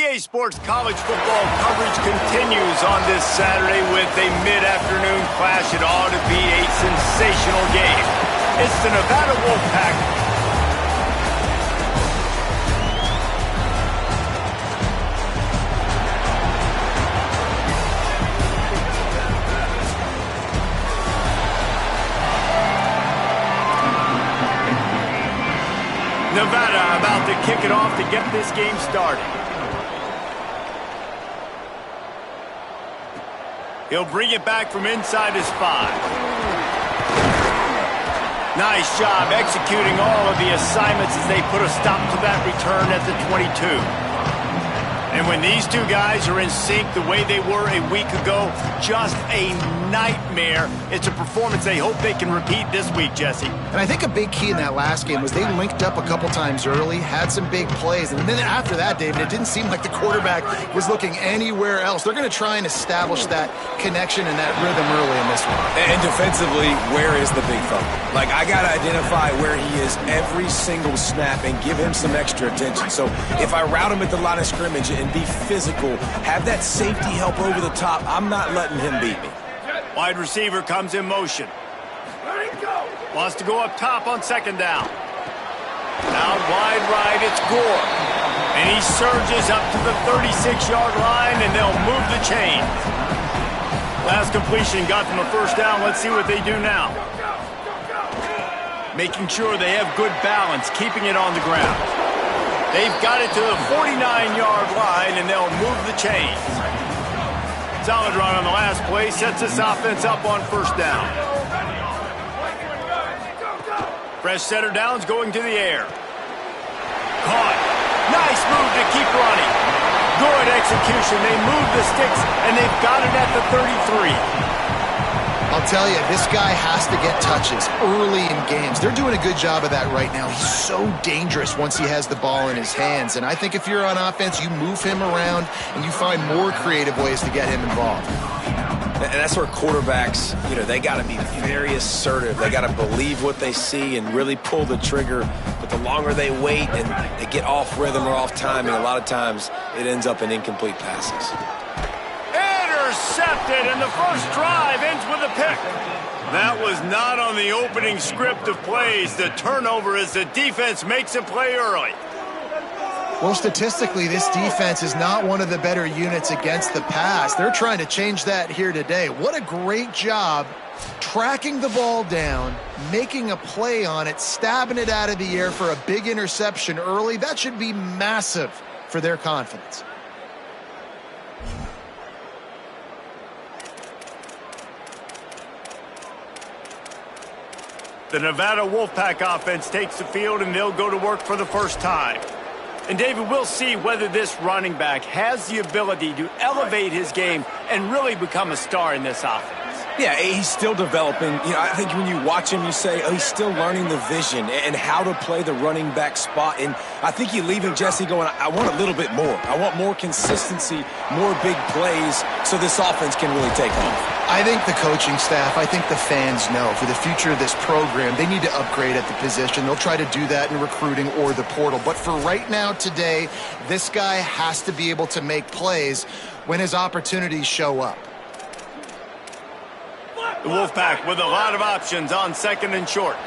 EA Sports college football coverage continues on this Saturday with a mid-afternoon clash. It ought to be a sensational game. It's the Nevada Wolfpack. Nevada about to kick it off to get this game started. He'll bring it back from inside his 5. Nice job executing all of the assignments as they put a stop to that return at the 22. And when these two guys are in sync the way they were a week ago, just a nightmare. It's a performance they hope they can repeat this week, Jesse. And I think a big key in that last game was they linked up a couple times early, had some big plays, and then after that, David, it didn't seem like the quarterback was looking anywhere else. They're going to try and establish that connection and that rhythm early in this one. And defensively, where is the big fella? Like, I got to identify where he is every single snap and give him some extra attention. So if I route him at the line of scrimmage and be physical, have that safety help over the top, I'm not letting him beat me. Wide receiver comes in motion. Wants to go up top on second down. Out wide right, it's Gore. And he surges up to the 36-yard line, and they'll move the chain. Last completion got them a first down. Let's see what they do now. Making sure they have good balance, keeping it on the ground. They've got it to the 49-yard line, and they'll move the chains. Solid run on the last play, sets this offense up on first down. Fresh setter downs going to the air. Caught. Nice move to keep running. Good execution. They move the sticks, and they've got it at the 33. I'll tell you, this guy has to get touches early in games. They're doing a good job of that right now. He's so dangerous once he has the ball in his hands. And I think if you're on offense, you move him around and you find more creative ways to get him involved. And that's where quarterbacks, they got to be very assertive. They got to believe what they see and really pull the trigger. But the longer they wait and they get off rhythm or off timing, a lot of times it ends up in incomplete passes. Intercepted, and the first drive ends with a pick. That was not on the opening script of plays. The turnover as the defense makes a play early. Well, statistically, this defense is not one of the better units against the pass. They're trying to change that here today. What a great job tracking the ball down, making a play on it, stabbing it out of the air for a big interception early. That should be massive for their confidence. The Nevada Wolfpack offense takes the field, and they'll go to work for the first time. And, David, we'll see whether this running back has the ability to elevate his game and really become a star in this offense. Yeah, he's still developing. I think when you watch him, you say, oh, he's still learning the vision and how to play the running back spot. And I think you leave him, Jesse, going, I want a little bit more. I want more consistency, more big plays so this offense can really take off. I think the coaching staff, I think the fans know for the future of this program, they need to upgrade at the position. They'll try to do that in recruiting or the portal. But for right now, today, this guy has to be able to make plays when his opportunities show up. The Wolfpack with a lot of options on second and short.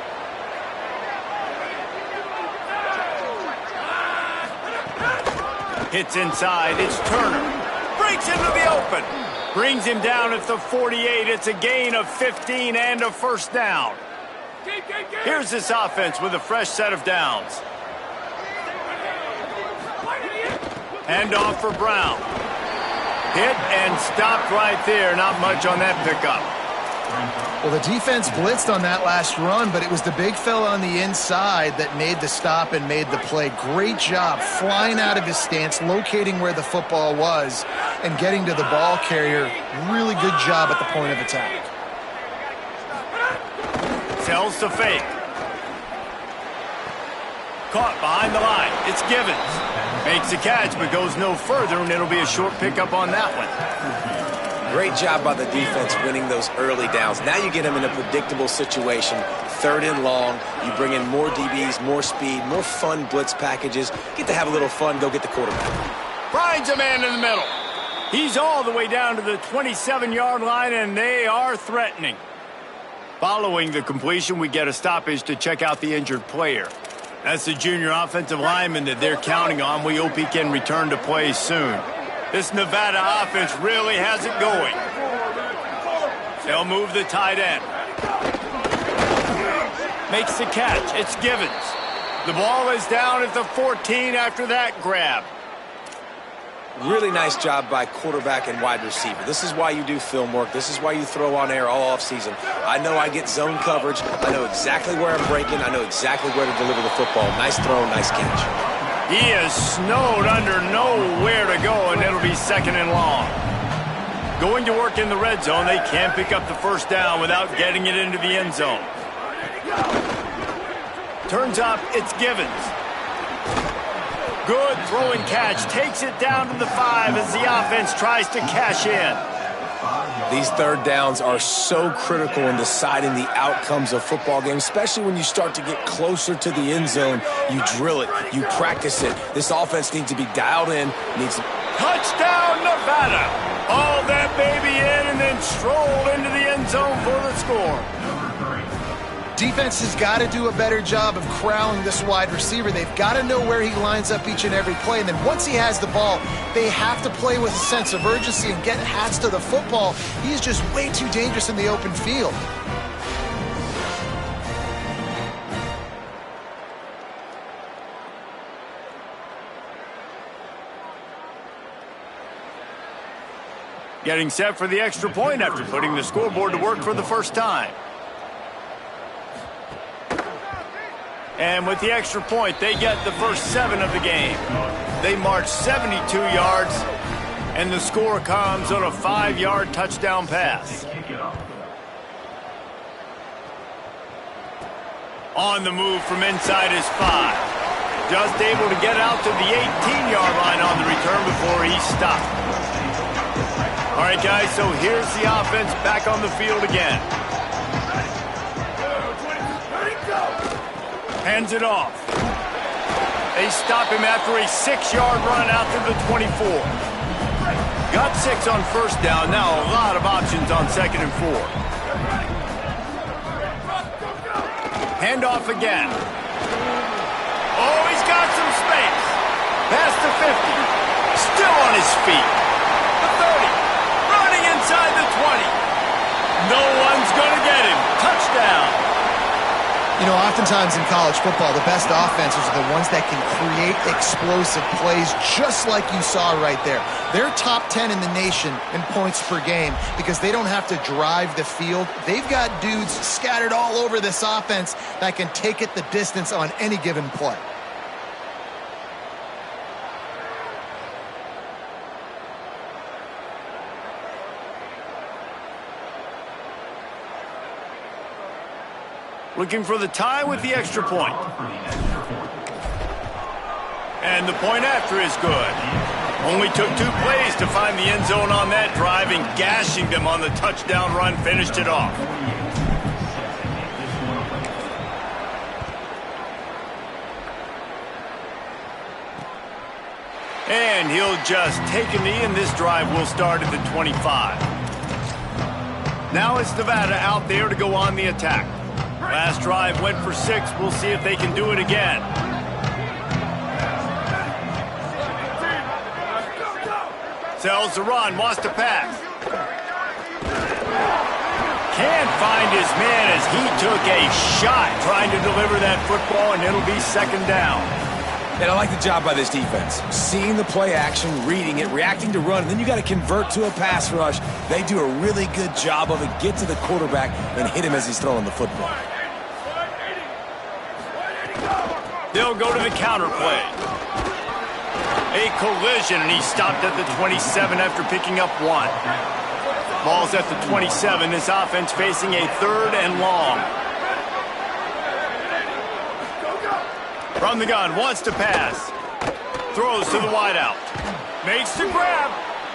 Hits inside, it's Turner. Breaks into the open. Brings him down at the 48. It's a gain of 15 and a first down. Here's this offense with a fresh set of downs. Handoff for Brown. Hit and stopped right there. Not much on that pickup. Well, the defense blitzed on that last run, but it was the big fella on the inside that made the stop and made the play. Great job flying out of his stance, locating where the football was, and getting to the ball carrier. Really good job at the point of attack. Sells to fake. Caught behind the line. It's Givens. Makes the catch, but goes no further, and it'll be a short pickup on that one. Great job by the defense winning those early downs. Now you get them in a predictable situation. Third and long. You bring in more DBs, more speed, more fun blitz packages. Get to have a little fun. Go get the quarterback. Finds a man in the middle. He's all the way down to the 27-yard line, and they are threatening. Following the completion, we get a stoppage to check out the injured player. That's the junior offensive lineman that they're counting on. We hope he can return to play soon. This Nevada offense really has it going. They'll move the tight end. Makes the catch. It's Givens. The ball is down at the 14 after that grab. Really nice job by quarterback and wide receiver. This is why you do film work. This is why you throw on air all offseason. I know I get zone coverage. I know exactly where I'm breaking. I know exactly where to deliver the football. Nice throw, nice catch. He is snowed under nowhere to go, and it'll be second and long. Going to work in the red zone, they can't pick up the first down without getting it into the end zone. Turns up, it's Givens. Good throwing catch. Takes it down to the 5 as the offense tries to cash in. These third downs are so critical in deciding the outcomes of football games, especially when you start to get closer to the end zone. You drill it. You practice it. This offense needs to be dialed in. Touchdown, Nevada. Hauled that baby in and then strolled into the end zone for the score. Defense has got to do a better job of corralling this wide receiver. They've got to know where he lines up each and every play. And then once he has the ball, they have to play with a sense of urgency and get hats to the football. He's just way too dangerous in the open field. Getting set for the extra point after putting the scoreboard to work for the first time. And with the extra point, they get the first 7 of the game. They march 72 yards, and the score comes on a 5-yard touchdown pass. On the move from inside his 5. Just able to get out to the 18-yard line on the return before he stopped. All right, guys, so here's the offense back on the field again. Hands it off. They stop him after a 6-yard run out to the 24. Got 6 on first down. Now a lot of options on 2nd and 4. Hand off again. Oh, he's got some space. Past the 50. Still on his feet. The 30. Running inside the 20. No one's going to get him. Touchdown. You know, oftentimes in college football, the best offenses are the ones that can create explosive plays just like you saw right there. They're top 10 in the nation in points per game because they don't have to drive the field. They've got dudes scattered all over this offense that can take it the distance on any given play. Looking for the tie with the extra point. And the point after is good. Only took 2 plays to find the end zone on that drive, and gashing them on the touchdown run finished it off. And he'll just take a knee, and this drive will start at the 25. Now it's Nevada out there to go on the attack. Last drive went for 6. We'll see if they can do it again. Sells the run, wants to pass. Can't find his man as he took a shot trying to deliver that football, and it'll be 2nd down. And I like the job by this defense. Seeing the play action, reading it, reacting to run, and then you got to convert to a pass rush. They do a really good job of it. Get to the quarterback and hit him as he's throwing the football. They'll go to the counter play. A collision, and he stopped at the 27 after picking up 1. Ball's at the 27. This offense facing a 3rd and long. From the gun, wants to pass. Throws to the wideout. Makes the grab.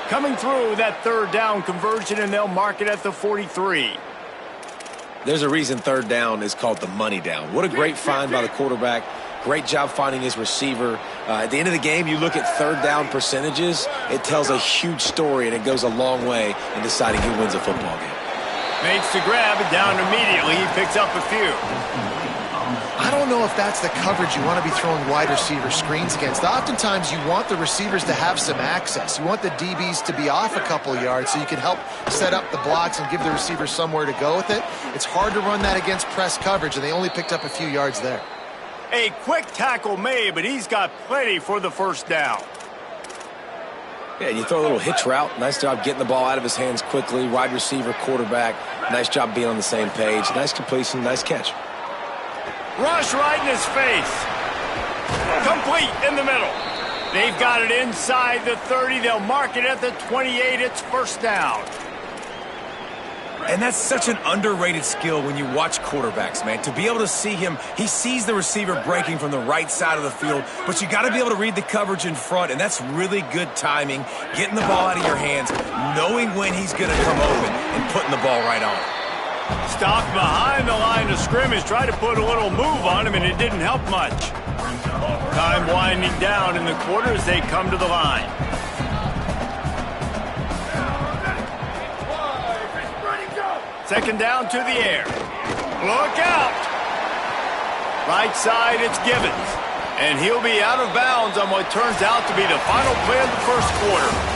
Coming through that 3rd down conversion, and they'll mark it at the 43. There's a reason 3rd down is called the money down. What a great find by the quarterback. Great job finding his receiver. At the end of the game, you look at third down percentages. It tells a huge story, and it goes a long way in deciding who wins a football game. Makes the grab, and down immediately. He picks up a few. I don't know if that's the coverage you want to be throwing wide receiver screens against. Oftentimes, you want the receivers to have some access. You want the DBs to be off a couple yards so you can help set up the blocks and give the receivers somewhere to go with it. It's hard to run that against press coverage, and they only picked up a few yards there. A quick tackle made, but he's got plenty for the first down. Yeah, you throw a little hitch route. Nice job getting the ball out of his hands quickly. Wide receiver, quarterback. Nice job being on the same page. Nice completion, nice catch. Rush right in his face. Complete in the middle. They've got it inside the 30. They'll mark it at the 28. It's first down. And that's such an underrated skill when you watch quarterbacks, man. To be able to see him, he sees the receiver breaking from the right side of the field, but you got to be able to read the coverage in front, and that's really good timing, getting the ball out of your hands, knowing when he's going to come open, and putting the ball right on. Stopped behind the line of scrimmage, tried to put a little move on him, and it didn't help much. Time winding down in the quarter as they come to the line. Second down to the air. Look out! Right side, it's Gibbons. And he'll be out of bounds on what turns out to be the final play of the first quarter.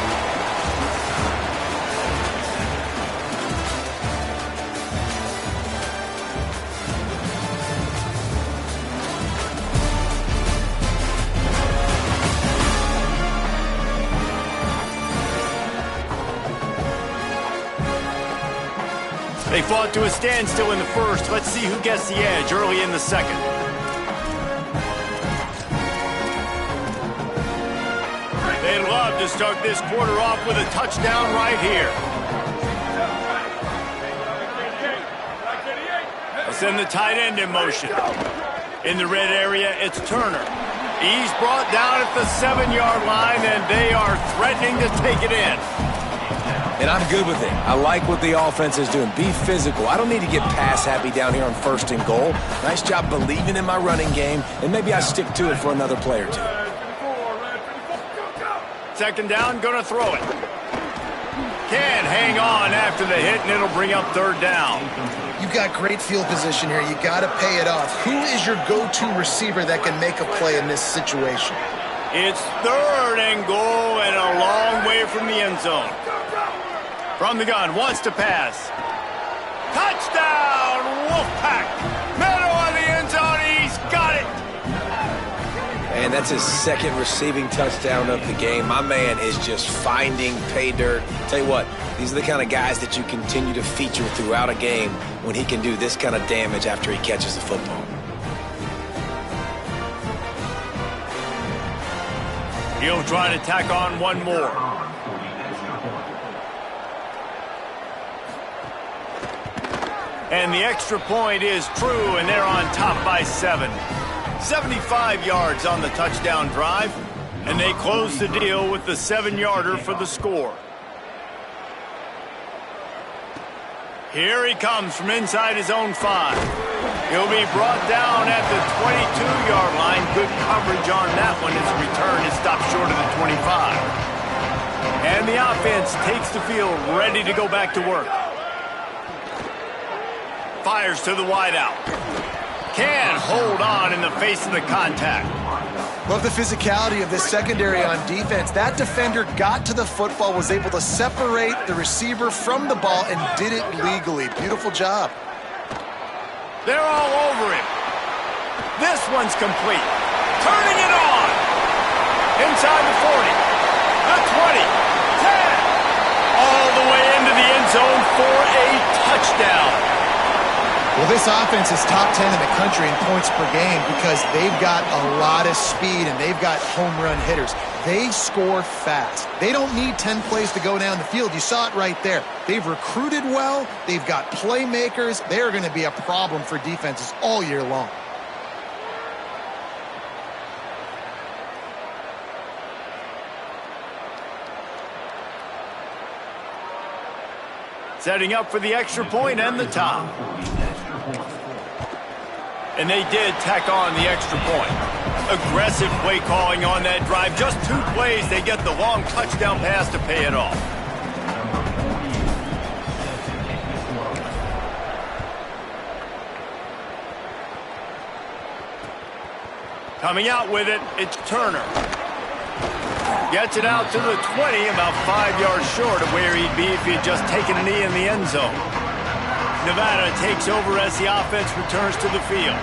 They fought to a standstill in the first. Let's see who gets the edge early in the second. They'd love to start this quarter off with a touchdown right here. They'll send the tight end in motion. In the red area, it's Turner. He's brought down at the 7-yard line, and they are threatening to take it in. And I'm good with it. I like what the offense is doing. Be physical. I don't need to get pass happy down here on first and goal. Nice job believing in my running game, and maybe I stick to it for another play or two. Second down, gonna throw it. Can't hang on after the hit, and it'll bring up third down. You've got great field position here. You got to pay it off. Who is your go-to receiver that can make a play in this situation? It's third and goal and a long way from the end zone. From the gun, wants to pass. Touchdown, Wolfpack! Middle of the end zone, he's got it! And that's his second receiving touchdown of the game. My man is just finding pay dirt. Tell you what, these are the kind of guys that you continue to feature throughout a game when he can do this kind of damage after he catches the football. He'll try to tack on one more. And the extra point is true, and they're on top by 7. 75 yards on the touchdown drive, and they close the deal with the 7-yarder for the score. Here he comes from inside his own 5. He'll be brought down at the 22-yard line. Good coverage on that one. His return is stopped short of the 25. And the offense takes the field, ready to go back to work. Fires to the wideout. Can't hold on in the face of the contact. Love the physicality of this secondary on defense. That defender got to the football, was able to separate the receiver from the ball, and did it legally. Beautiful job. They're all over him. This one's complete. Turning it on. Inside the 40. The 20. 10. All the way into the end zone for a touchdown. Well, this offense is top 10 in the country in points per game because they've got a lot of speed and they've got home run hitters. They score fast. They don't need 10 plays to go down the field. You saw it right there. They've recruited well. They've got playmakers. They're going to be a problem for defenses all year long. Setting up for the extra point and the top. And they did tack on the extra point. Aggressive play calling on that drive. Just 2 plays, they get the long touchdown pass to pay it off. Coming out with it, it's Turner. Gets it out to the 20, about 5 yards short of where he'd be if he had just taken a knee in the end zone. Nevada takes over as the offense returns to the field.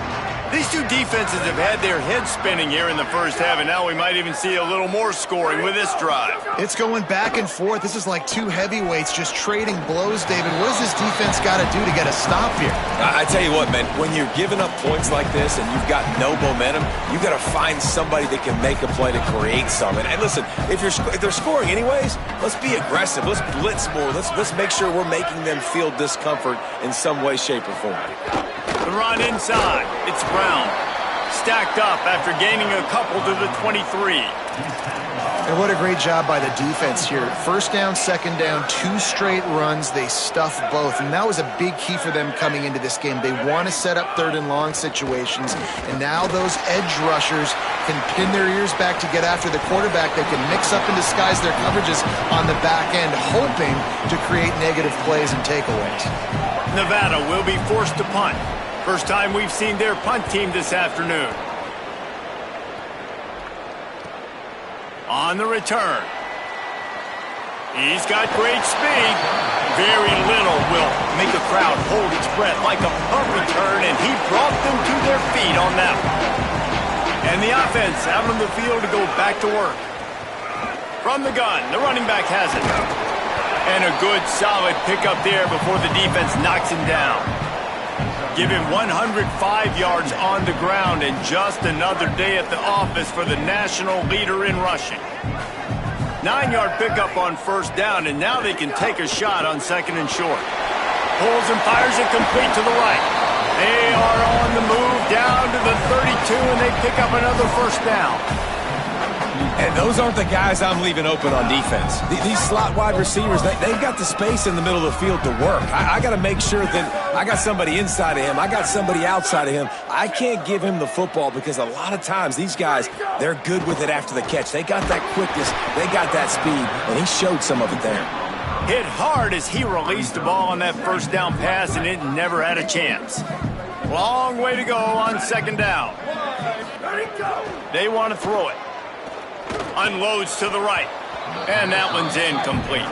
These two defenses have had their heads spinning here in the first half, and now we might even see a little more scoring with this drive. It's going back and forth. This is like two heavyweights just trading blows, David. What does this defense got to do to get a stop here? I tell you what, man, when you're giving up points like this and you've got no momentum, you got to find somebody that can make a play to create something. And listen, if they're scoring anyways, let's be aggressive. Let's blitz more. Let's make sure we're making them feel discomfort in some way, shape, or form. The run inside. It's Brown. Stacked up after gaining a couple to the 23. And what a great job by the defense here. First down, second down, 2 straight runs. They stuffed both. And that was a big key for them coming into this game. They want to set up third and long situations. And now those edge rushers can pin their ears back to get after the quarterback. They can mix up and disguise their coverages on the back end, hoping to create negative plays and takeaways. Nevada will be forced to punt. First time we've seen their punt team this afternoon. On the return. He's got great speed. Very little will make a crowd hold its breath like a punt return, and he brought them to their feet on that one. And the offense out on the field to go back to work. From the gun, the running back has it. And a good, solid pickup there before the defense knocks him down. Give him 105 yards on the ground, and just another day at the office for the national leader in rushing. 9-yard pickup on first down, and now they can take a shot on second and short. Pulls and fires it complete to the right. They are on the move down to the 32, and they pick up another first down. And those aren't the guys I'm leaving open on defense. These slot wide receivers, they've got the space in the middle of the field to work. I got to make sure that I got somebody inside of him. I got somebody outside of him. I can't give him the football because a lot of times these guys, they're good with it after the catch. They got that quickness. They got that speed, and he showed some of it there. Hit hard as he released the ball on that first down pass, and it never had a chance. Long way to go on second down. They want to throw it. Unloads to the right. And that one's incomplete.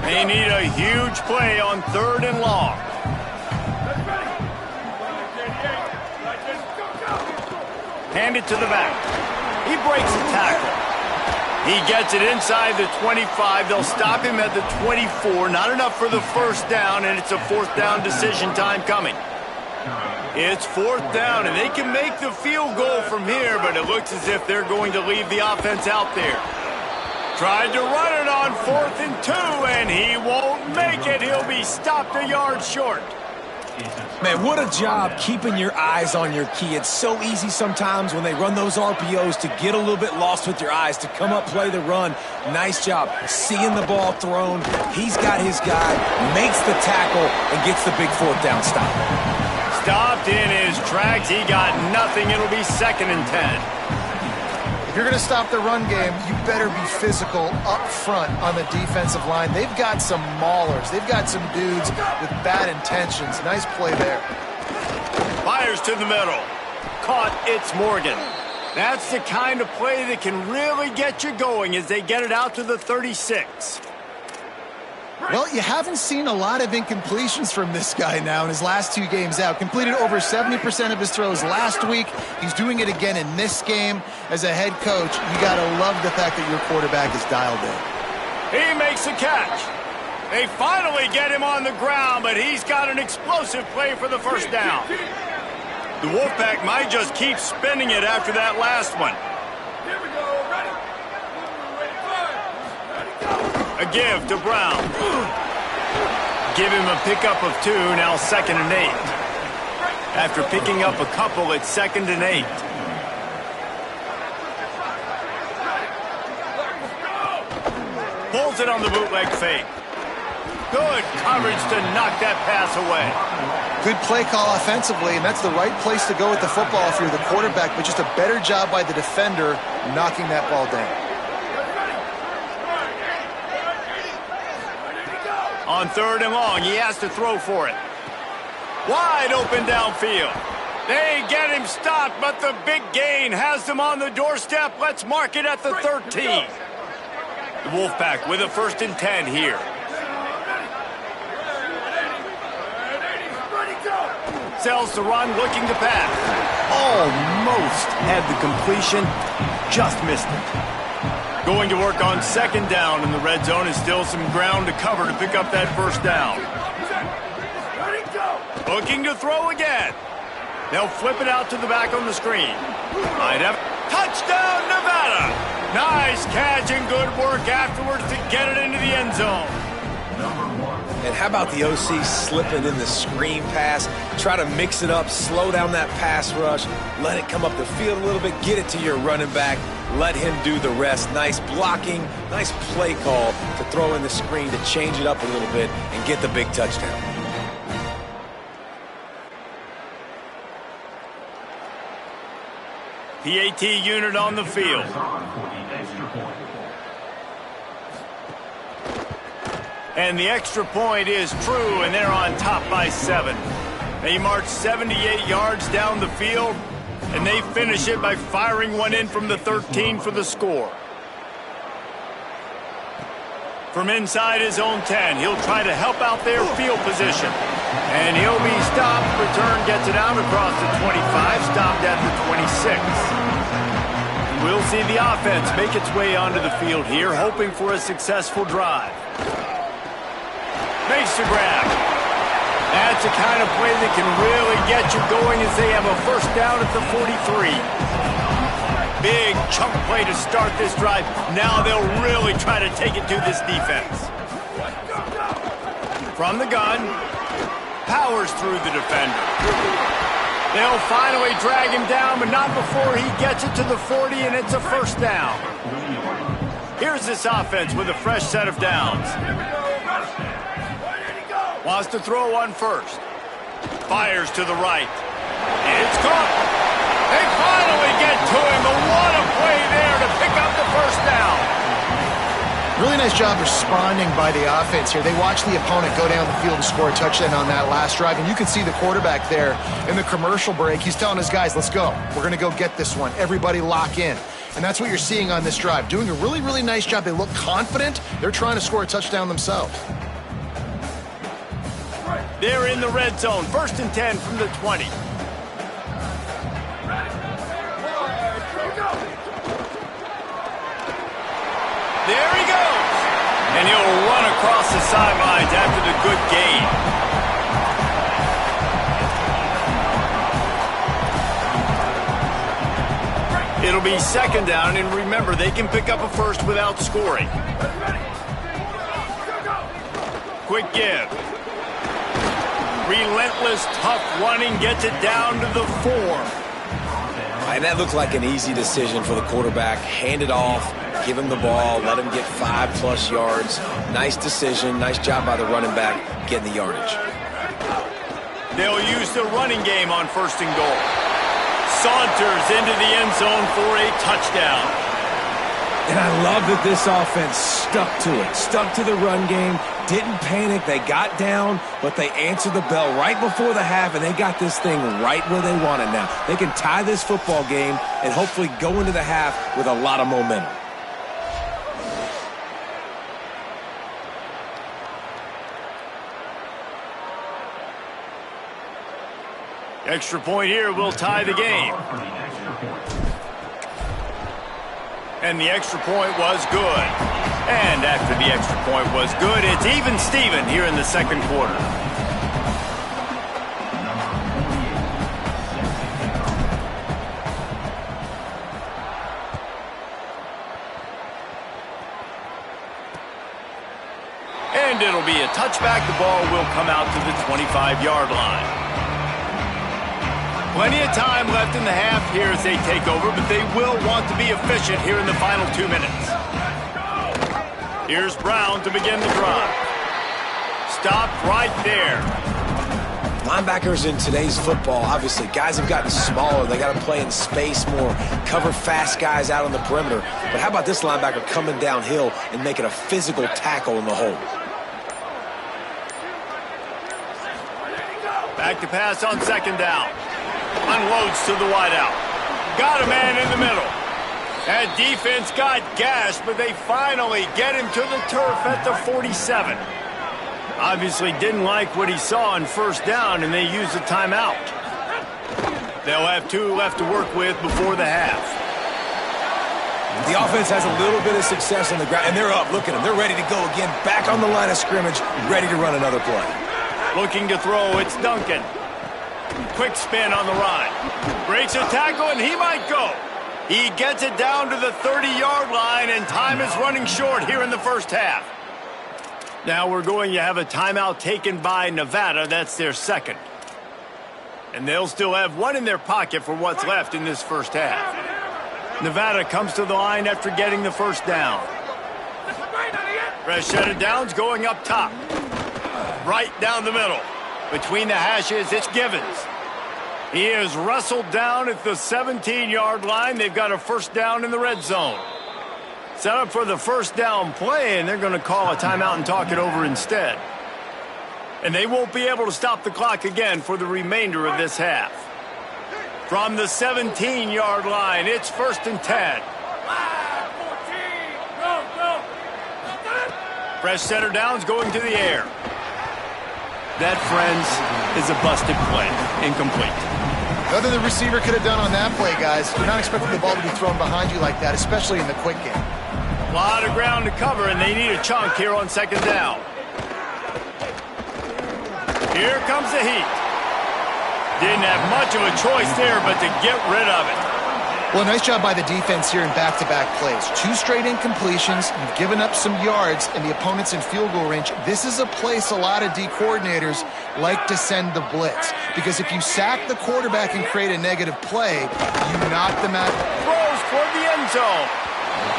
They need a huge play on third and long. Hand it to the back. He breaks the tackle. He gets it inside the 25. They'll stop him at the 24. Not enough for the first down, and it's a fourth down decision time coming. It's fourth down, and they can make the field goal from here, but it looks as if they're going to leave the offense out there. Tried to run it on 4th and 2, and he won't make it. He'll be stopped a yard short. Man, what a job keeping your eyes on your key. It's so easy sometimes when they run those RPOs to get a little bit lost with your eyes, to come up, play the run. Nice job seeing the ball thrown. He's got his guy, makes the tackle, and gets the big fourth down stop. Stopped in his tracks. He got nothing. It'll be 2nd and 10. If you're going to stop the run game, you better be physical up front on the defensive line. They've got some maulers. They've got some dudes with bad intentions. Nice play there. Fires to the middle. Caught. It's Morgan. That's the kind of play that can really get you going as they get it out to the 36. Well, you haven't seen a lot of incompletions from this guy now in his last 2 games out. Completed over 70% of his throws last week. He's doing it again in this game. As a head coach, you got to love the fact that your quarterback is dialed in. He makes a catch. They finally get him on the ground, but he's got an explosive play for the first down. The Wolfpack might just keep spinning it after that last one. A give to Brown. Give him a pickup of 2, now 2nd and 8. After picking up a couple, it's 2nd and 8. Pulls it on the bootleg fake. Good coverage to knock that pass away. Good play call offensively, and that's the right place to go with the football if you're the quarterback, but just a better job by the defender knocking that ball down. On 3rd and long, he has to throw for it. Wide open downfield. They get him stopped, but the big gain has them on the doorstep. Let's mark it at the 13. The Wolfpack with a 1st and 10 here. Sells the run, looking to pass. Almost had the completion, just missed it. Going to work on 2nd down in the red zone, and still some ground to cover to pick up that 1st down. Looking to throw again. They'll flip it out to the back on the screen. Touchdown, Nevada! Nice catch and good work afterwards to get it into the end zone. And how about the OC slipping in the screen pass? Try to mix it up, slow down that pass rush, let it come up the field a little bit, get it to your running back, let him do the rest. Nice blocking, nice play call to throw in the screen to change it up a little bit and get the big touchdown. PAT unit on the field. And the extra point is true, and they're on top by 7. They march 78 yards down the field, and they finish it by firing one in from the 13 for the score. From inside his own 10, he'll try to help out their field position. And he'll be stopped. Return gets it out across the 25, stopped at the 26. We'll see the offense make its way onto the field here, hoping for a successful drive. Makes the grab. That's the kind of play that can really get you going as they have a 1st down at the 43. Big chunk play to start this drive. Now they'll really try to take it to this defense. From the gun, powers through the defender. They'll finally drag him down, but not before he gets it to the 40, and it's a 1st down. Here's this offense with a fresh set of downs. Wants to throw on 1st. Fires to the right. And it's caught. They finally get to him. But what a play there to pick up the 1st down. Really nice job responding by the offense here. They watched the opponent go down the field and score a touchdown on that last drive. And you can see the quarterback there in the commercial break. He's telling his guys, let's go. We're going to go get this one. Everybody lock in. And that's what you're seeing on this drive. Doing a really, really nice job. They look confident. They're trying to score a touchdown themselves. They're in the red zone. 1st and 10 from the 20. There he goes. And he'll run across the sidelines after the good gain. It'll be 2nd down, and remember, they can pick up a 1st without scoring. Quick give. Relentless, tough running gets it down to the 4. And that looked like an easy decision for the quarterback. Hand it off, give him the ball, let him get 5+ yards. Nice decision, nice job by the running back getting the yardage. They'll use the running game on 1st and goal. Saunters into the end zone for a touchdown. And I love that this offense stuck to it, stuck to the run game, didn't panic. They got down, but they answered the bell right before the half, and they got this thing right where they want it now. They can tie this football game and hopefully go into the half with a lot of momentum. Extra point here will tie the game. And the extra point was good. And after the extra point was good, it's even Steven here in the 2nd quarter. And it'll be a touchback. The ball will come out to the 25-yard line. Plenty of time left in the half here as they take over, but they will want to be efficient here in the final 2 minutes. Here's Brown to begin the drive. Stopped right there. Linebackers in today's football, obviously, guys have gotten smaller. They got to play in space more, cover fast guys out on the perimeter. But how about this linebacker coming downhill and making a physical tackle in the hole? Back to pass on second down. Unloads to the wideout. Got a man in the middle. That defense got gashed, but they finally get him to the turf at the 47. Obviously didn't like what he saw on first down, and they used a timeout. They'll have 2 left to work with before the half. The offense has a little bit of success on the ground, and they're up. Look at them. They're ready to go again, back on the line of scrimmage, ready to run another play. Looking to throw, it's Duncan. Quick spin on the run. Breaks a tackle, and he might go. He gets it down to the 30-yard line, and time is running short here in the first half. Now we're going to have a timeout taken by Nevada. That's their second. And they'll still have 1 in their pocket for what's left in this first half. Nevada comes to the line after getting the first down. Fresh set of downs going up top. Right down the middle. Between the hashes, it's Givens. He is wrestled down at the 17-yard line. They've got a first down in the red zone. Set up for the first down play, and they're going to call a timeout and talk it over instead. And they won't be able to stop the clock again for the remainder of this half. From the 17-yard line, it's 1st and 10. Fresh center downs going to the air. That, friends, is a busted play. Incomplete. Nothing the receiver could have done on that play, guys. You're not expecting the ball to be thrown behind you like that, especially in the quick game. A lot of ground to cover, and they need a chunk here on second down. Here comes the heat. Didn't have much of a choice there, but to get rid of it. Well, nice job by the defense here in back-to-back plays. 2 straight incompletions. You've given up some yards, and the opponent's in field goal range. This is a place a lot of D coordinators like to send the blitz, because if you sack the quarterback and create a negative play, you knock them out. Throws toward the end zone.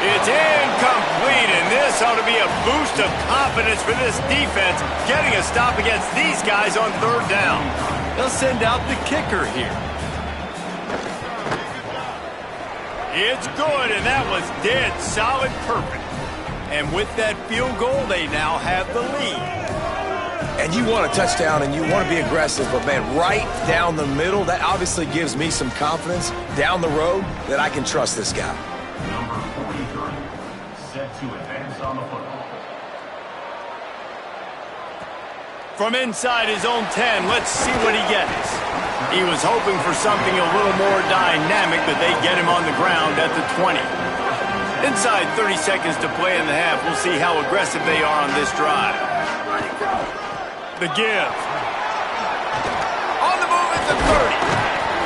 It's incomplete, and this ought to be a boost of confidence for this defense, getting a stop against these guys on third down. They'll send out the kicker here. It's good, and that was dead solid perfect. And with that field goal, they now have the lead. And you want a touchdown, and you want to be aggressive, but, man, right down the middle, that obviously gives me some confidence down the road that I can trust this guy. Number 43, set to advance on the football. From inside his own 10, let's see what he gets. He was hoping for something a little more dynamic, but they get him on the ground at the 20. Inside 30 seconds to play in the half. We'll see how aggressive they are on this drive. The give. On the move at the 30.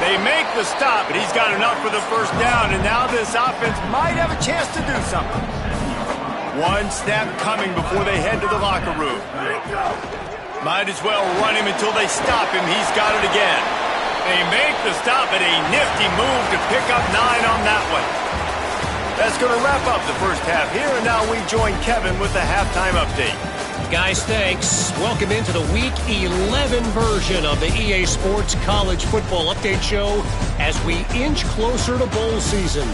They make the stop, but he's got enough for the first down, and now this offense might have a chance to do something. 1 snap coming before they head to the locker room. Might as well run him until they stop him. He's got it again. They make the stop, and a nifty move to pick up 9 on that one. That's going to wrap up the first half here, and now we join Kevin with the halftime update. Guys, thanks. Welcome into the Week 11 version of the EA Sports College Football Update Show as we inch closer to bowl season.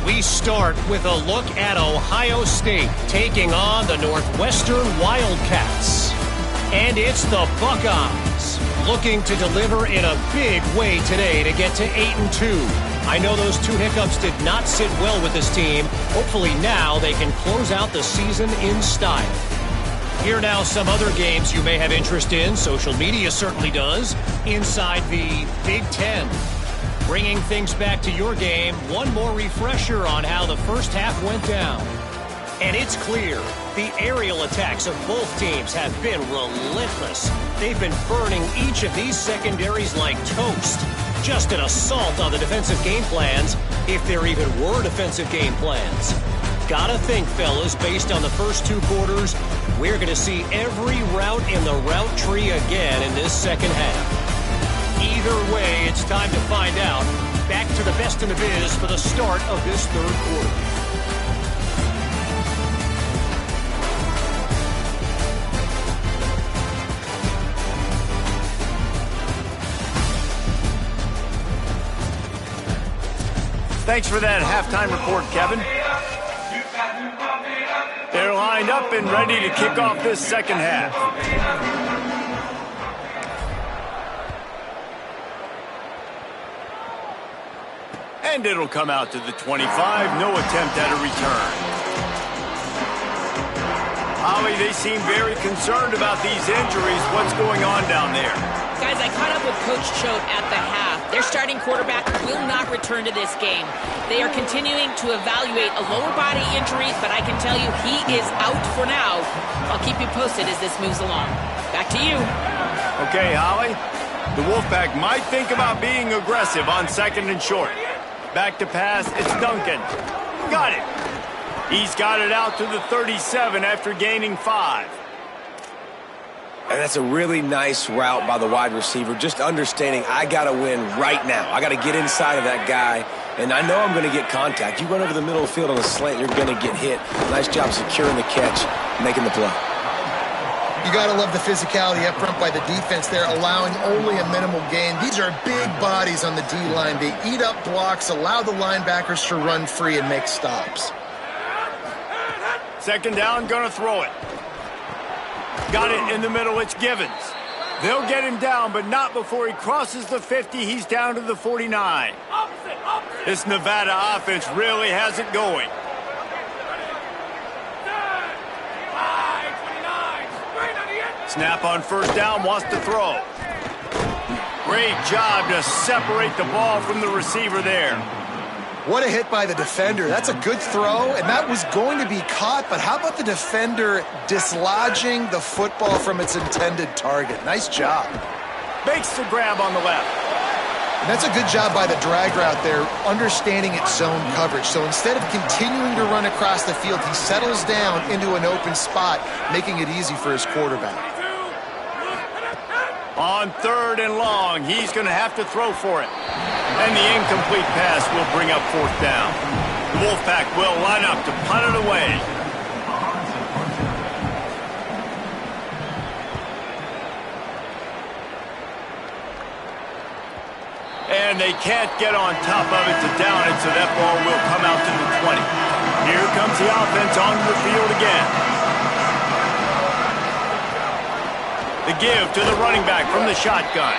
We start with a look at Ohio State taking on the Northwestern Wildcats. And it's the Buckeyes looking to deliver in a big way today to get to 8-2. I know those 2 hiccups did not sit well with this team. Hopefully now they can close out the season in style. Here now some other games you may have interest in. Social media certainly does. Inside the Big Ten. Bringing things back to your game, one more refresher on how the first half went down. And it's clear, the aerial attacks of both teams have been relentless. They've been burning each of these secondaries like toast. Just an assault on the defensive game plans, if there even were defensive game plans. Gotta think, fellas, based on the first 2 quarters, we're going to see every route in the route tree again in this second half. Either way, it's time to find out. Back to the best in the biz for the start of this third quarter. Thanks for that halftime report, Kevin. They're lined up and ready to kick off this second half. And it'll come out to the 25. No attempt at a return. Holly, they seem very concerned about these injuries. What's going on down there? Guys, I caught up with Coach Choate at the half. Their starting quarterback will not return to this game. They are continuing to evaluate a lower body injury, but I can tell you he is out for now. I'll keep you posted as this moves along. Back to you. Okay, Holly. The Wolfpack might think about being aggressive on second and short. Back to pass, it's Duncan. Got it. He's got it out to the 37 after gaining 5. And that's a really nice route by the wide receiver, just understanding I got to win right now. I got to get inside of that guy, and I know I'm going to get contact. You run over the middle of the field on a slant, you're going to get hit. Nice job securing the catch, making the play. You got to love the physicality up front by the defense there, allowing only a minimal gain. These are big bodies on the D-line. They eat up blocks, allow the linebackers to run free and make stops. Second down, going to throw it. Got it in the middle, it's Givens. They'll get him down, but not before he crosses the 50. He's down to the 49. This Nevada offense really has it going. Snap on first down, wants to throw. Great job to separate the ball from the receiver there. What a hit by the defender. That's a good throw, and that was going to be caught, but how about the defender dislodging the football from its intended target? Nice job. Makes the grab on the left. And that's a good job by the drag route there, understanding its zone coverage. So instead of continuing to run across the field, he settles down into an open spot, making it easy for his quarterback. On third and long, he's going to have to throw for it. And the incomplete pass will bring up fourth down. The Wolfpack will line up to punt it away. And they can't get on top of it to down it, so that ball will come out to the 20. Here comes the offense on the field again. The give to the running back from the shotgun.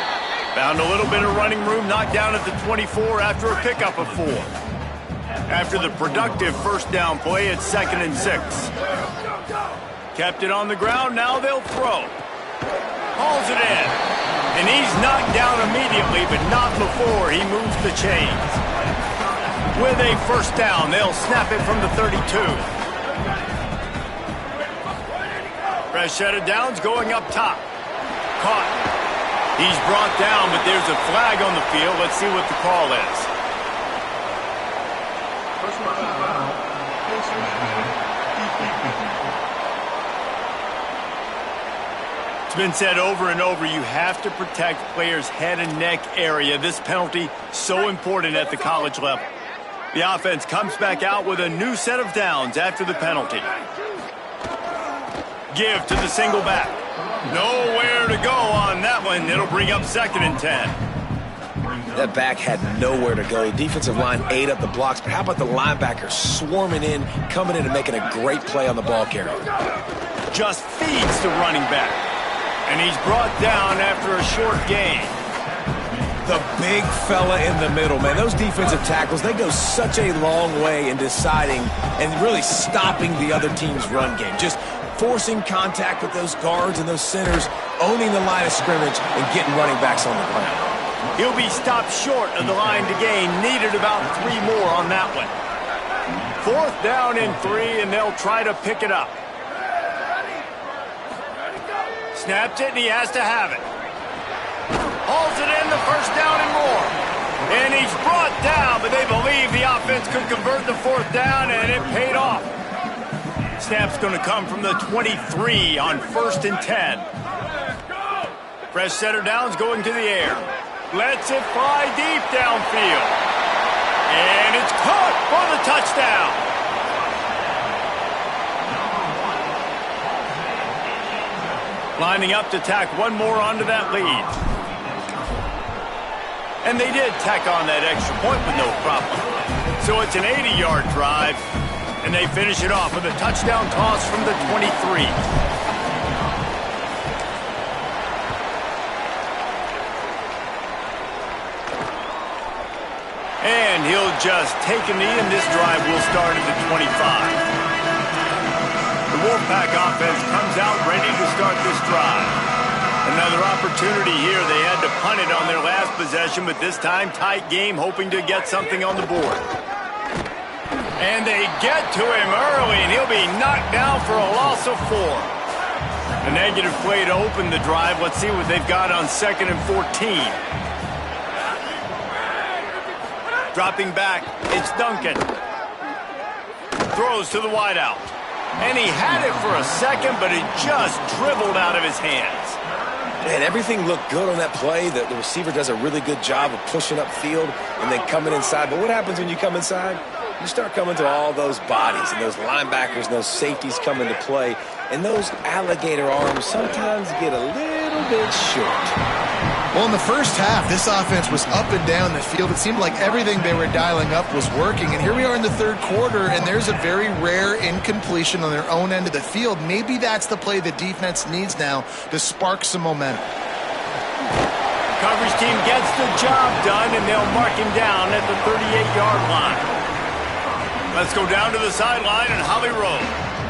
Found a little bit of running room, knocked down at the 24 after a pickup of 4. After the productive first down play, it's 2nd and 6. Kept it on the ground, now they'll throw. Hauls it in. And he's knocked down immediately, but not before he moves the chains. With a first down, they'll snap it from the 32. Fresh set of downs going up top. Caught. He's brought down, but there's a flag on the field. Let's see what the call is. It's been said over and over, you have to protect players' head and neck area. This penalty, so important at the college level. The offense comes back out with a new set of downs after the penalty. Give to the single back. Nowhere to go on that one. It'll bring up 2nd and 10. That back had nowhere to go. The defensive line ate up the blocks, but how about the linebackers swarming in, coming in and making a great play on the ball carrier? Just feeds the running back. And he's brought down after a short gain. The big fella in the middle, man. Those defensive tackles, they go such a long way in deciding and really stopping the other team's run game. Just forcing contact with those guards and those centers, owning the line of scrimmage, and getting running backs on the ground. He'll be stopped short of the line to gain. Needed about 3 more on that one. 4th down and 3, and they'll try to pick it up. Snaps it, and he has to have it. Hauls it in, the first down and more. And he's brought down, but they believe the offense could convert the 4th down, and it paid off. Snap's going to come from the 23 on 1st and 10. Fresh setter downs going to the air. Lets it fly deep downfield. And it's caught for the touchdown. Lining up to tack one more onto that lead. And they did tack on that extra point with no problem. So So it's an 80-yard drive, and they finish it off with a touchdown toss from the 23. And he'll just take a knee, and this drive will start at the 25. The Wolfpack offense comes out ready to start this drive. Another opportunity here. They had to punt it on their last possession, but this time tight game, hoping to get something on the board. And they get to him early, and he'll be knocked down for a loss of 4. A negative play to open the drive. Let's see what they've got on 2nd and 14. Dropping back, it's Duncan. Throws to the wideout. And he had it for a second, but it just dribbled out of his hands. Man, everything looked good on that play. The receiver does a really good job of pushing upfield and then coming inside. But what happens when you come inside? You start coming to all those bodies and those linebackers and those safeties come into play. And those alligator arms sometimes get a little bit short. Well, in the first half, this offense was up and down the field. It seemed like everything they were dialing up was working. And here we are in the third quarter, and there's a very rare incompletion on their own end of the field. Maybe that's the play the defense needs now to spark some momentum. Coverage team gets the job done, and they'll mark him down at the 38-yard line. Let's go down to the sideline and Holly Rowe.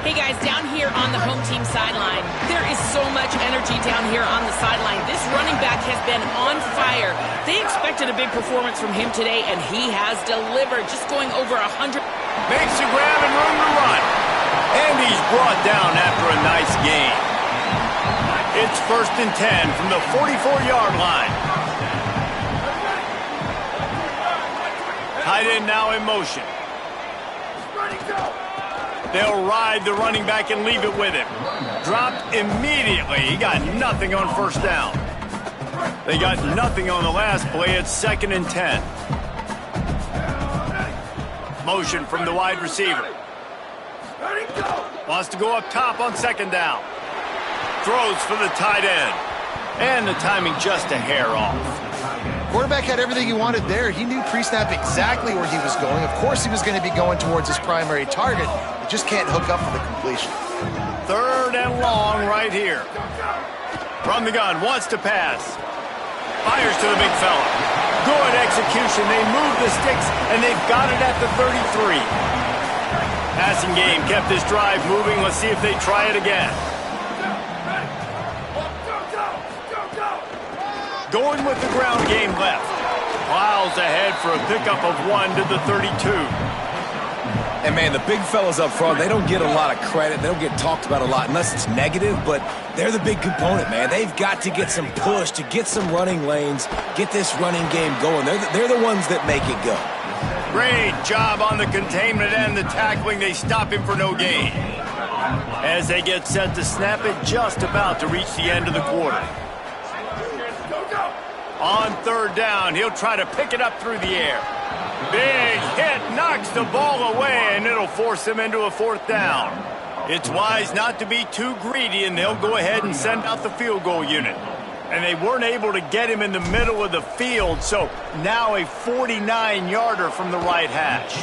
Hey guys, down here on the home team sideline, there is so much energy down here on the sideline. This running back has been on fire. They expected a big performance from him today, and he has delivered, just going over 100. Makes a grab and room to run. And he's brought down after a nice gain. It's 1st and 10 from the 44-yard line. Tight end now in motion. They'll ride the running back and leave it with him. Dropped immediately. He got nothing on 1st down. They got nothing on the last play. It's 2nd and 10. Motion from the wide receiver. Wants to go up top on 2nd down. Throws for the tight end. And the timing just a hair off. Quarterback had everything he wanted there. He knew pre-snap exactly where he was going. Of course he was going to be going towards his primary target. He just can't hook up for the completion. 3rd and long right here. From the gun, wants to pass. Fires to the big fella. Good execution. They move the sticks, and they've got it at the 33. Passing game kept this drive moving. Let's see if they try it again. Going with the ground game left. Plows ahead for a pickup of 1 to the 32. And, man, the big fellas up front, they don't get a lot of credit. They don't get talked about a lot unless it's negative, but they're the big component, man. They've got to get some push, to get some running lanes, get this running game going. They're the ones that make it go. Great job on the containment and the tackling. They stop him for no gain. As they get set to snap it, just about to reach the end of the quarter. On 3rd down, he'll try to pick it up through the air. Big hit, knocks the ball away, and it'll force him into a 4th down. It's wise not to be too greedy, and they'll go ahead and send out the field goal unit. And they weren't able to get him in the middle of the field, so now a 49-yarder from the right hash.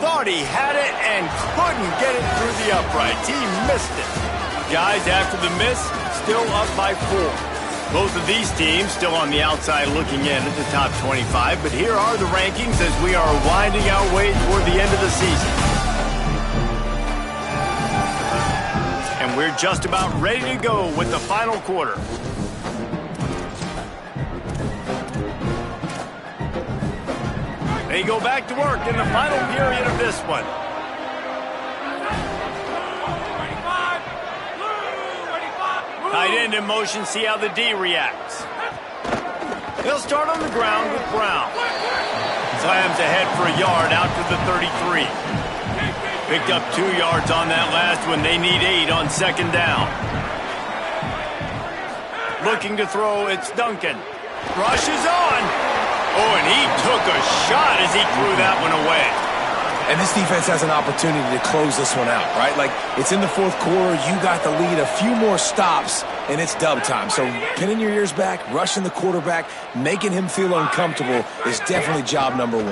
Thought he had it and couldn't get it through the uprights. He missed it. Guys, after the miss, still up by 4. Both of these teams still on the outside looking in at the top 25, but here are the rankings as we are winding our way toward the end of the season. And we're just about ready to go with the final quarter. They go back to work in the final period of this one. Tight end in motion, see how the D reacts. He'll start on the ground with Brown. Slams ahead for a yard out to the 33. Picked up 2 yards on that last one. They need 8 on 2nd down. Looking to throw, it's Duncan. Rushes on. Oh, and he took a shot as he threw that one away. And this defense has an opportunity to close this one out, right? Like, it's in the 4th quarter, you got the lead, a few more stops, and it's dub time. So pinning your ears back, rushing the quarterback, making him feel uncomfortable is definitely job number 1.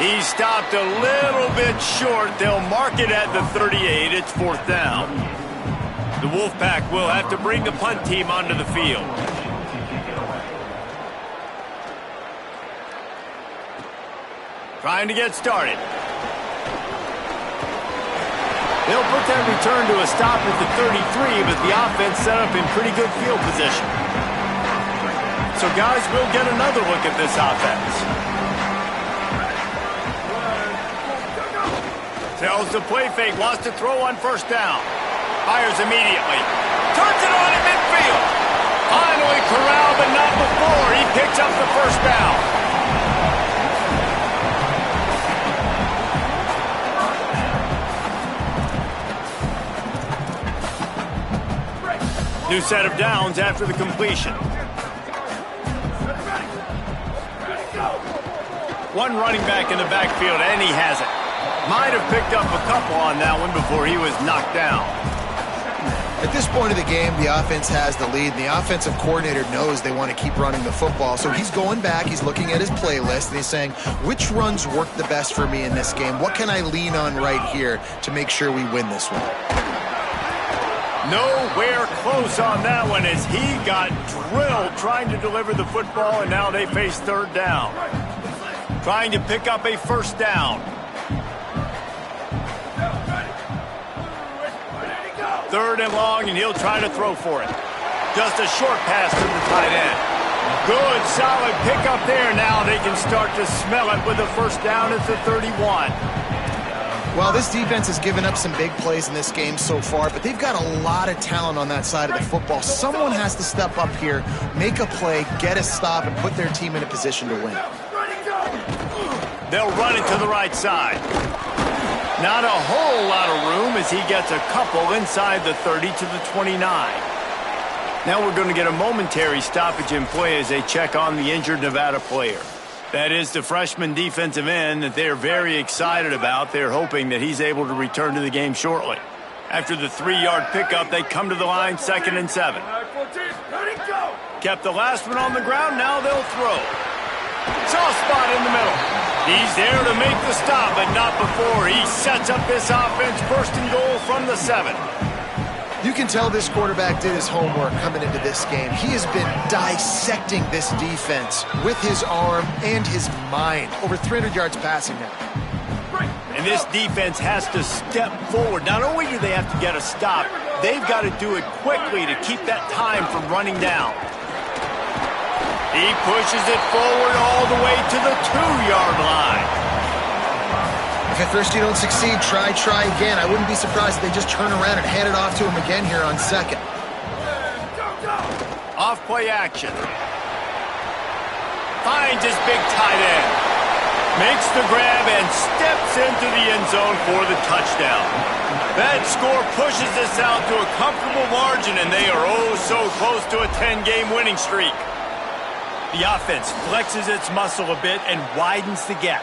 He stopped a little bit short. They'll mark it at the 38. It's 4th down. The Wolfpack will have to bring the punt team onto the field. Trying to get started. They'll put that return to a stop at the 33, but the offense set up in pretty good field position. So, guys, we'll get another look at this offense. Tells the play fake, wants to throw on 1st down. Fires immediately. Turns it on in midfield. Finally corralled, but not before. He picks up the 1st down. New set of downs after the completion. One running back in the backfield, and he has it. Might have picked up a couple on that one before he was knocked down. At this point of the game, the offense has the lead, and the offensive coordinator knows they want to keep running the football. So he's going back, he's looking at his playlist, and he's saying, which runs work the best for me in this game? What can I lean on right here to make sure we win this one? Nowhere close on that one as he got drilled trying to deliver the football, and now they face 3rd down. Trying to pick up a 1st down. 3rd and long, and he'll try to throw for it. Just a short pass to the tight end. Good, solid pickup there. Now they can start to smell it with a 1st down at the 31. Well, this defense has given up some big plays in this game so far, but they've got a lot of talent on that side of the football. Someone has to step up here, make a play, get a stop, and put their team in a position to win. They'll run it to the right side. Not a whole lot of room as he gets a couple inside the 30 to the 29. Now we're going to get a momentary stoppage in play as they check on the injured Nevada player. That is the freshman defensive end that they're very excited about. They're hoping that he's able to return to the game shortly. After the 3-yard pickup, they come to the line 2nd and 7. Kept the last one on the ground, now they'll throw. Soft spot in the middle. He's there to make the stop, but not before. He sets up this offense 1st and goal from the 7. You can tell this quarterback did his homework coming into this game. He has been dissecting this defense with his arm and his mind. Over 300 yards passing now. And this defense has to step forward. Not only do they have to get a stop, they've got to do it quickly to keep that time from running down. He pushes it forward all the way to the 2-yard line. If at first you don't succeed, try again. I wouldn't be surprised if they just turn around and hand it off to him again here on 2nd. Off play action. Finds his big tight end. Makes the grab and steps into the end zone for the touchdown. That score pushes this out to a comfortable margin, and they are oh so close to a 10-game winning streak. The offense flexes its muscle a bit and widens the gap.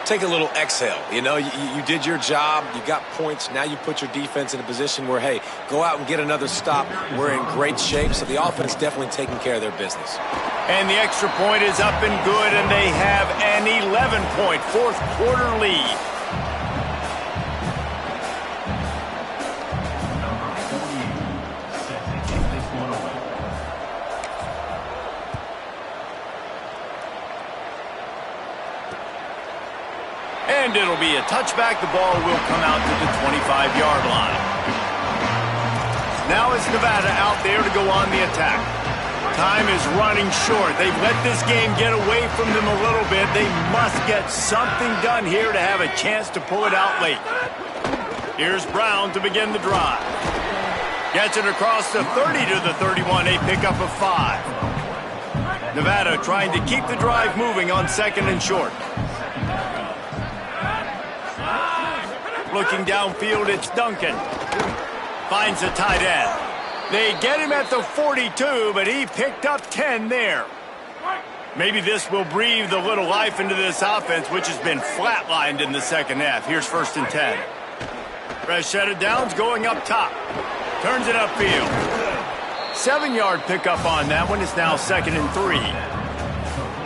Take a little exhale. You know, you did your job. You got points. Now you put your defense in a position where, hey, go out and get another stop. We're in great shape, so the offense definitely taking care of their business. And the extra point is up and good, and they have an 11-point fourth-quarter lead. And it'll be a touchback. The ball will come out to the 25-yard line. Now it's Nevada out there to go on the attack. Time is running short. They've let this game get away from them a little bit. They must get something done here to have a chance to pull it out late. Here's Brown to begin the drive. Gets it across the 30 to the 31. A pickup of 5. Nevada trying to keep the drive moving on 2nd and short. Looking downfield, it's Duncan. Finds the tight end. They get him at the 42, but he picked up 10 there. Maybe this will breathe a little life into this offense, which has been flatlined in the second half. Here's 1st and 10. Fresh set of downs going up top. Turns it upfield. 7-yard pickup on that one. It's now 2nd and 3.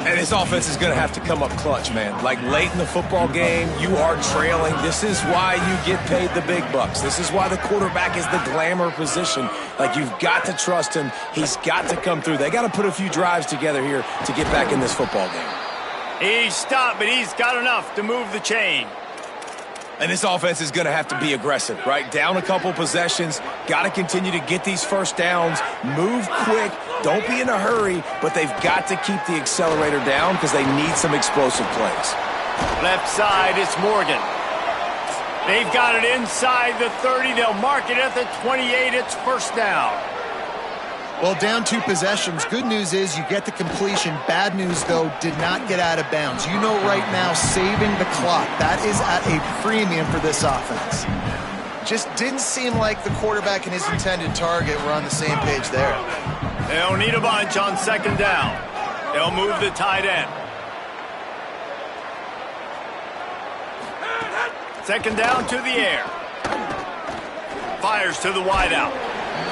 And this offense is going to have to come up clutch, man. Like late in the football game, you are trailing. This is why you get paid the big bucks. This is why the quarterback is the glamour position. Like, you've got to trust him. He's got to come through. They got to put a few drives together here to get back in this football game. He's stopped, but he's got enough to move the chain. And this offense is going to have to be aggressive, right? Down a couple possessions, got to continue to get these first downs, move quick, don't be in a hurry, but they've got to keep the accelerator down because they need some explosive plays. Left side, it's Morgan. They've got it inside the 30. They'll mark it at the 28. It's first down. Well, down 2 possessions. Good news is you get the completion. Bad news, though, did not get out of bounds. You know right now, saving the clock, that is at a premium for this offense. Just didn't seem like the quarterback and his intended target were on the same page there. They'll need a bunch on second down. They'll move the tight end. Second down to the air. Fires to the wideout.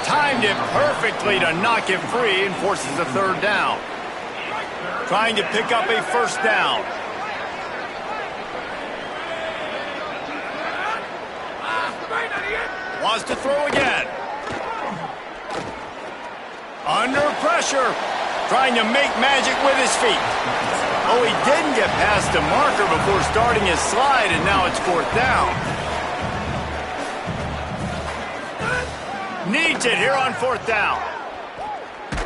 Timed it perfectly to knock it free and forces a third down. Trying to pick up a first down. Wants to throw again. Under pressure. Trying to make magic with his feet. Oh, he didn't get past the marker before starting his slide, and now it's fourth down. Needs it here on fourth down.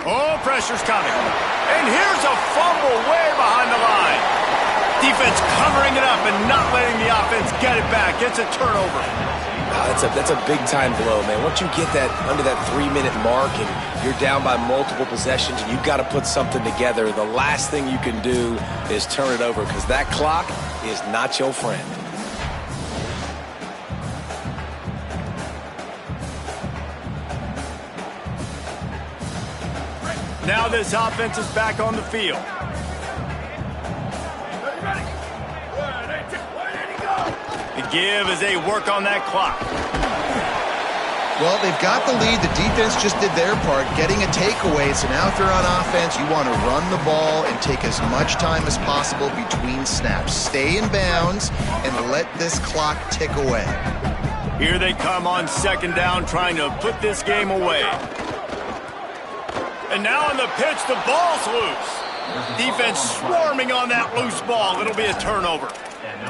Oh, pressure's coming. And here's a fumble way behind the line. Defense covering it up and not letting the offense get it back. It's a turnover. That's a big-time blow, man. Once you get that under that 3-minute mark and you're down by multiple possessions and you've got to put something together, the last thing you can do is turn it over because that clock is not your friend. Now this offense is back on the field. The give as they work on that clock. Well, they've got the lead. The defense just did their part, getting a takeaway. So now if you're on offense, you want to run the ball and take as much time as possible between snaps. Stay in bounds and let this clock tick away. Here they come on second down, trying to put this game away. And now on the pitch, the ball's loose. Defense swarming on that loose ball. It'll be a turnover.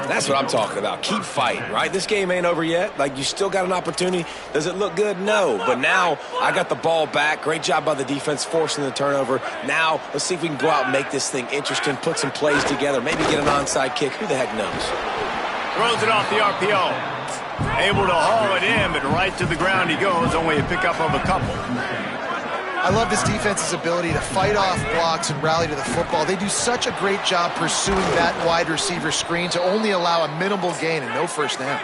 That's what I'm talking about. Keep fighting, right? This game ain't over yet. Like, you still got an opportunity. Does it look good? No. But now I got the ball back. Great job by the defense forcing the turnover. Now let's see if we can go out and make this thing interesting, put some plays together, maybe get an onside kick. Who the heck knows? Throws it off the RPO. Able to haul it in, but right to the ground he goes. Only a pickup of a couple. I love this defense's ability to fight off blocks and rally to the football. They do such a great job pursuing that wide receiver screen to only allow a minimal gain and no first down.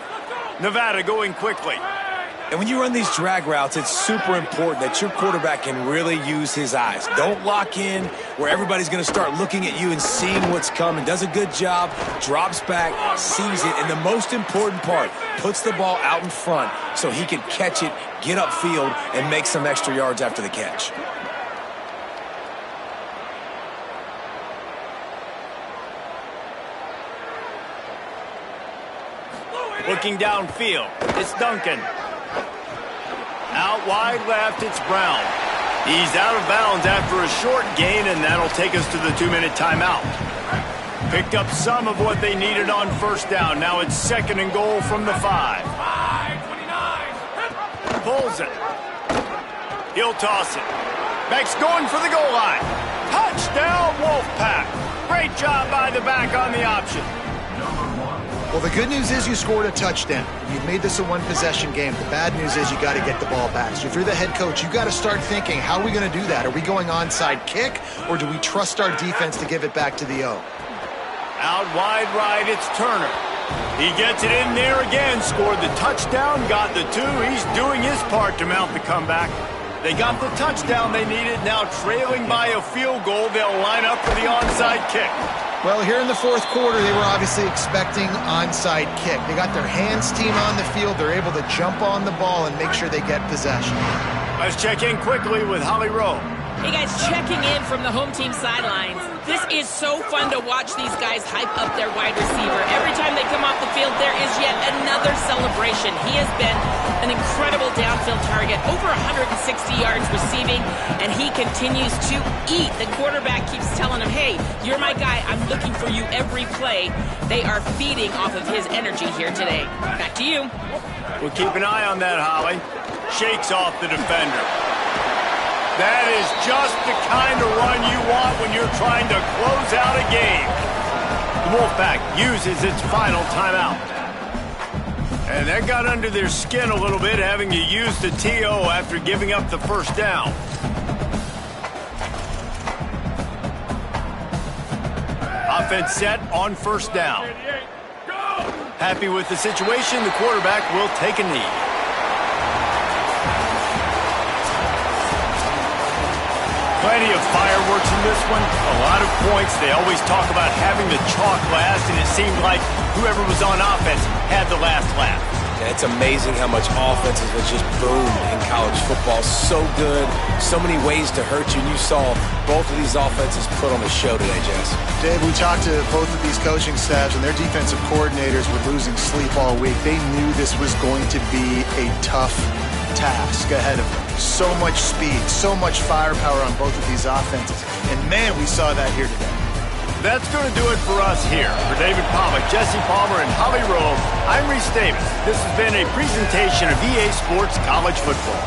Nevada going quickly. And when you run these drag routes, it's super important that your quarterback can really use his eyes. Don't lock in where everybody's going to start looking at you and seeing what's coming. Does a good job, drops back, sees it, and the most important part, puts the ball out in front so he can catch it, get upfield, and make some extra yards after the catch. Looking downfield, it's Duncan. Out wide left, it's Brown. He's out of bounds after a short gain, and that'll take us to the 2-minute timeout. Picked up some of what they needed on first down. Now it's second and goal from the 5. Pulls it. He'll toss it. Beck's going for the goal line. Touchdown, Wolfpack. Great job by the back on the option. Well, the good news is you scored a touchdown. You've made this a one-possession game. The bad news is you got to get the ball back. So if you're the head coach, you got to start thinking, how are we going to do that? Are we going onside kick, or do we trust our defense to give it back to the O? Out wide right, it's Turner. He gets it in there again, scored the touchdown, got the 2. He's doing his part to mount the comeback. They got the touchdown they needed. Now trailing by a field goal, they'll line up for the onside kick. Well, here in the fourth quarter, they were obviously expecting onside kick. They got their hands team on the field. They're able to jump on the ball and make sure they get possession. Let's check in quickly with Holly Rowe. Hey guys, checking in from the home team sidelines. This is so fun to watch these guys hype up their wide receiver. Every time they come off the field, there is yet another celebration. He has been an incredible downfield target, over 160 yards receiving, and he continues to eat. The quarterback keeps telling him, hey, you're my guy. I'm looking for you every play. They are feeding off of his energy here today. Back to you. We'll keep an eye on that, Holly. Shakes off the defender. That is just the kind of run you want when you're trying to close out a game. The Wolfpack uses its final timeout. And that got under their skin a little bit, having to use the TO after giving up the first down. Offense set on first down. Happy with the situation, the quarterback will take a knee. Plenty of fireworks in this one. A lot of points. They always talk about having the chalk last, and it seemed like whoever was on offense had the last laugh. Yeah, it's amazing how much offenses have just boomed in college football. So good, so many ways to hurt you. And you saw both of these offenses put on a show today, Jess. Dave, we talked to both of these coaching staffs, and their defensive coordinators were losing sleep all week. They knew this was going to be a tough task ahead of them. So much speed, so much firepower on both of these offenses. And, man, we saw that here today. That's going to do it for us here. For David Pollack, Jesse Palmer, and Holly Rowe, I'm Reese Davis. This has been a presentation of EA Sports College Football.